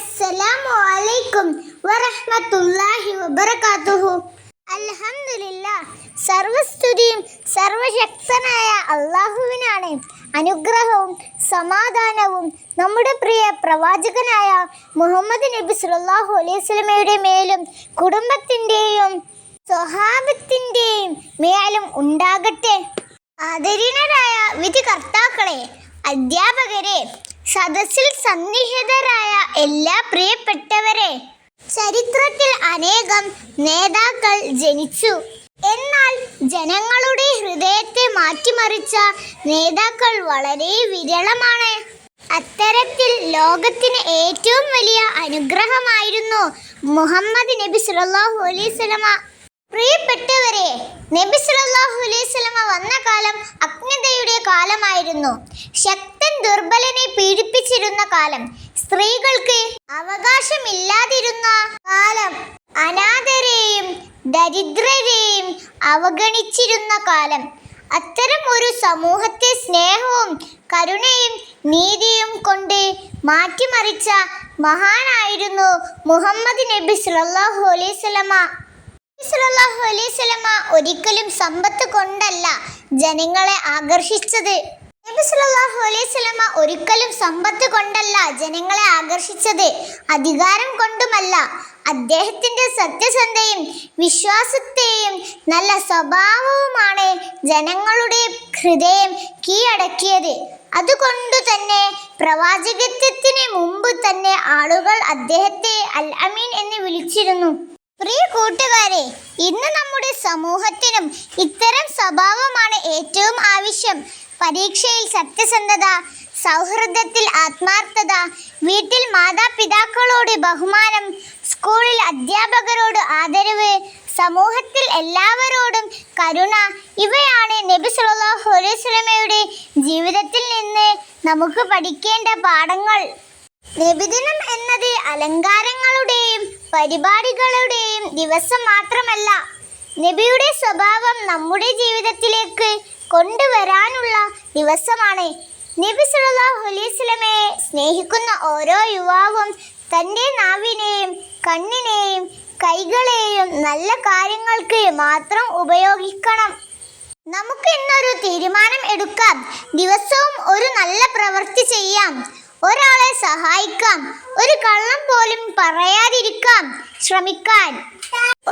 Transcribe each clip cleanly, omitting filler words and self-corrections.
അസ്സലാമു അലൈക്കും വറഹ്മത്തുള്ളാഹി വബറകാതുഹു. അൽഹംദുലില്ലാഹ്, സർവസ്തുതിയും സർവശക്തനായ അള്ളാഹുവിനാണ്. അനുഗ്രഹവും സമാധാനവും നമ്മുടെ പ്രിയ പ്രവാചകനായ മുഹമ്മദ് നബി സല്ലല്ലാഹു അലൈഹി വസല്ലമയുടെ മേലും കുടുംബത്തിൻ്റെയും സ്വഹാബത്തിൻ്റെയും മേലും ഉണ്ടാകട്ടെ. ആദരണീയരായ വിധികർത്താക്കളെ, അധ്യാപകരെ, സദസ്സിൽ സന്നിഹിതരായ എല്ലാ പ്രിയപ്പെട്ടവരെ, ചരിത്രത്തിൽ അനേകം നേതാക്കൾ ജനിച്ചു. എന്നാൽ ജനങ്ങളുടെ ഹൃദയത്തെ മാറ്റിമറിച്ച നേതാക്കൾ വളരെ വിരളമാണ്. അത്തരത്തിൽ ലോകത്തിന് ഏറ്റവും വലിയ അനുഗ്രഹമായിരുന്നു മുഹമ്മദ് നബി സല്ലല്ലാഹു അലൈഹി വസല്ലമ. പ്രിയപ്പെട്ടവരെ, നബി സല്ലല്ലാഹു അലൈഹി വസല്ലമ വന്ന കാലം അജ്ഞതയുടെ കാലമായിരുന്നു. ശക്തൻ ദുർബലനെ പീഡിപ്പിച്ചിരുന്ന കാലം, സ്ത്രീകൾക്ക് അവകാശമില്ലാതിരുന്ന കാലം, അനാഥരെയും ദരിദ്രരെയും അവഗണിച്ചിരുന്ന കാലം. അത്തരം ഒരു സമൂഹത്തെ സ്നേഹവും കരുണയും നീതിയും കൊണ്ട് മാറ്റിമറിച്ച മഹാനായിരുന്നു മുഹമ്മദ് നബി സല്ലല്ലാഹു അലൈഹി വസല്ലമ. സല്ലല്ലാഹു അലൈഹി വസല്ലമ ഒരിക്കലും സമ്പത്ത് കൊണ്ടല്ല ജനങ്ങളെ ആകർഷിച്ചത്. നബി സല്ലല്ലാഹു അലൈഹി വസല്ലമ ഒരിക്കലും സമ്പത്ത് കൊണ്ടല്ല ജനങ്ങളെ ആകർഷിച്ചത്, അധികാരം കൊണ്ടുമല്ല. അദ്ദേഹത്തിന്റെ സത്യസന്ധതയും വിശ്വാസത്തെയും നല്ല സ്വഭാവവുമാണ് ജനങ്ങളുടെ ഹൃദയം കീഴടക്കിയത്. അതുകൊണ്ടു തന്നെ പ്രവാചകത്വത്തിന് മുമ്പ് തന്നെ ആളുകൾ അദ്ദേഹത്തെ അൽ അമീൻ എന്ന് വിളിച്ചിരുന്നു. പ്രിയ കൂട്ടുകാരെ, ഇന്ന് നമ്മുടെ സമൂഹത്തിനും ഇത്തരം സ്വഭാവമാണ് ഏറ്റവും ആവശ്യം. പരീക്ഷയിൽ സത്യസന്ധത, സൗഹൃദത്തിൽ ആത്മാർത്ഥത, വീട്ടിൽ മാതാപിതാക്കളോട് ബഹുമാനം, സ്കൂളിൽ അധ്യാപകരോട് ആദരവ്, സമൂഹത്തിൽ എല്ലാവരോടും കരുണ, ഇവയാണ് നബി സല്ലല്ലാഹു അലൈഹി വസല്ലമയുടെ ജീവിതത്തിൽ നിന്ന് നമുക്ക് പഠിക്കേണ്ട പാഠങ്ങൾ. നബിദിനം എന്നത് അലങ്കാരങ്ങളുടെയും പരിപാടികളുടെയും ദിവസം മാത്രമല്ല, നബിയുടെ സ്വഭാവം നമ്മുടെ ജീവിതത്തിലേക്ക് കൊണ്ടുവരാനുള്ള ദിവസമാണ്. നബി സല്ലല്ലാഹു അലൈഹി വസല്ലമയെ സ്നേഹിക്കുന്ന ഓരോ യുവാവും തൻ്റെ നാവിനെയും കണ്ണിനെയും കൈകളെയും നല്ല കാര്യങ്ങൾക്ക് മാത്രം ഉപയോഗിക്കണം. നമുക്ക് ഇന്നൊരു തീരുമാനം എടുക്കാം. ദിവസവും ഒരു നല്ല പ്രവൃത്തി ചെയ്യാം, ഒരാളെ സഹായിക്കാം, ഒരു കള്ളം പോലും പറയാതിരിക്കാൻ ശ്രമിക്കാൻ,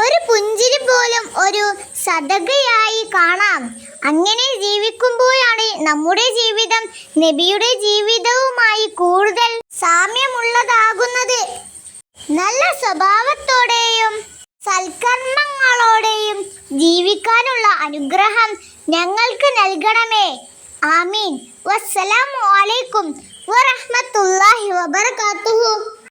ഒരു പുഞ്ചിരി പോലും ഒരു സദഖയായി കാണാം. അങ്ങനെ ജീവിക്കുമ്പോഴാണ് നമ്മുടെ ജീവിതം നബിയുടെ ജീവിതവുമായി കൂടുതൽ സാമ്യമുള്ളതാകുന്നത്. നല്ല സ്വഭാവത്തോടെയും സൽക്കർമ്മങ്ങളോടെയും ജീവിക്കാനുള്ള അനുഗ്രഹം ഞങ്ങൾക്ക് നൽകണമേ. ആമീൻ. വസ്സലാമു അലൈക്കും വറഹ്മത്തുള്ളാഹി വബറകാതുഹു.